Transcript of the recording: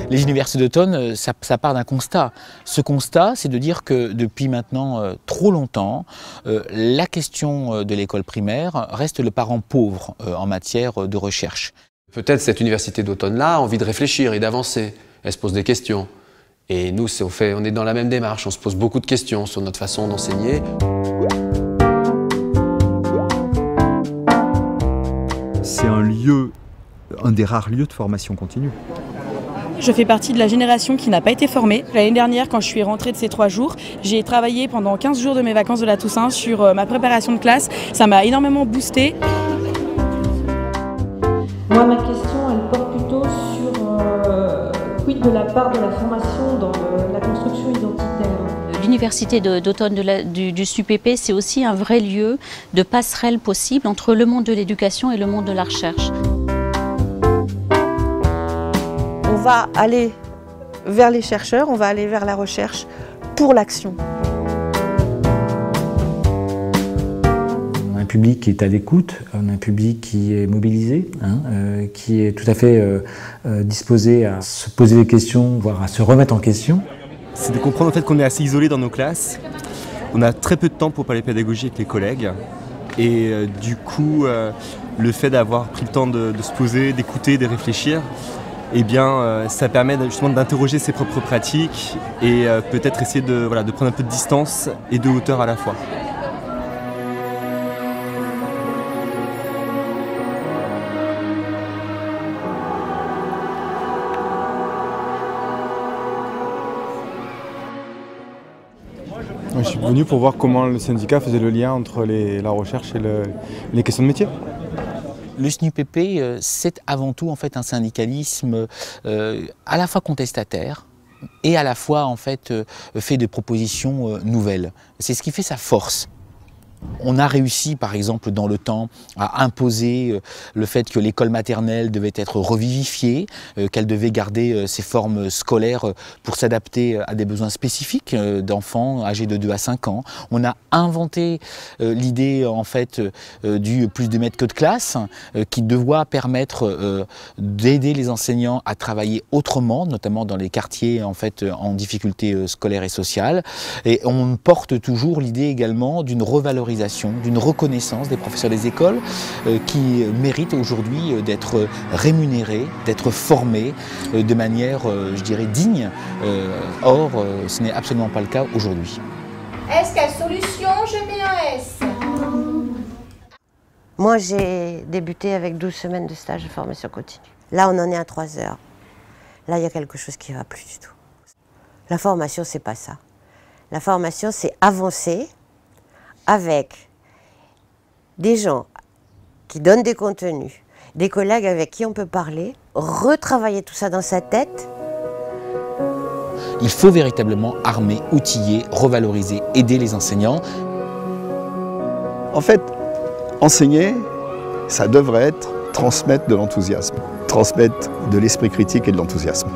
Les universités d'automne, ça part d'un constat. Ce constat, c'est de dire que depuis maintenant trop longtemps, la question de l'école primaire reste le parent pauvre en matière de recherche. Peut-être cette université d'automne-là a envie de réfléchir et d'avancer. Elle se pose des questions. Et nous, on est dans la même démarche. On se pose beaucoup de questions sur notre façon d'enseigner. C'est un des rares lieux de formation continue. Je fais partie de la génération qui n'a pas été formée. L'année dernière, quand je suis rentrée de ces 3 jours, j'ai travaillé pendant 15 jours de mes vacances de la Toussaint sur ma préparation de classe. Ça m'a énormément boostée. Moi, ma question, elle porte plutôt sur quid de la part de la formation dans la construction identitaire. L'université d'automne du SUPP, c'est aussi un vrai lieu de passerelle possible entre le monde de l'éducation et le monde de la recherche. On va aller vers les chercheurs, on va aller vers la recherche pour l'action. On a un public qui est à l'écoute, on a un public qui est mobilisé, qui est tout à fait disposé à se poser des questions, voire à se remettre en question. C'est de comprendre en fait qu'on est assez isolé dans nos classes, on a très peu de temps pour parler pédagogie avec les collègues et du coup le fait d'avoir pris le temps de se poser, d'écouter, de réfléchir, eh bien, ça permet justement d'interroger ses propres pratiques et peut-être essayer de prendre un peu de distance et de hauteur à la fois. Je suis venu pour voir comment le syndicat faisait le lien entre la recherche et les questions de métier. Le SNUPP, c'est avant tout en fait un syndicalisme à la fois contestataire et à la fois en fait fait de propositions nouvelles. C'est ce qui fait sa force. On a réussi, par exemple, dans le temps, à imposer le fait que l'école maternelle devait être revivifiée, qu'elle devait garder ses formes scolaires pour s'adapter à des besoins spécifiques d'enfants âgés de 2 à 5 ans. On a inventé l'idée, en fait, du plus de maîtres que de classe, qui doit permettre d'aider les enseignants à travailler autrement, notamment dans les quartiers, en fait, en difficulté scolaire et sociale. Et on porte toujours l'idée également d'une revalorisation, d'une reconnaissance des professeurs des écoles qui méritent aujourd'hui d'être rémunérés, d'être formés de manière, je dirais, digne. Or, ce n'est absolument pas le cas aujourd'hui. Est-ce quelle solution? Je mets un S. Moi, j'ai débuté avec 12 semaines de stage de formation continue. Là, on en est à 3 heures. Là, il y a quelque chose qui ne va plus du tout. La formation, c'est pas ça. La formation, c'est avancer avec des gens qui donnent des contenus, des collègues avec qui on peut parler, retravailler tout ça dans sa tête. Il faut véritablement armer, outiller, revaloriser, aider les enseignants. En fait, enseigner, ça devrait être transmettre de l'enthousiasme, transmettre de l'esprit critique et de l'enthousiasme.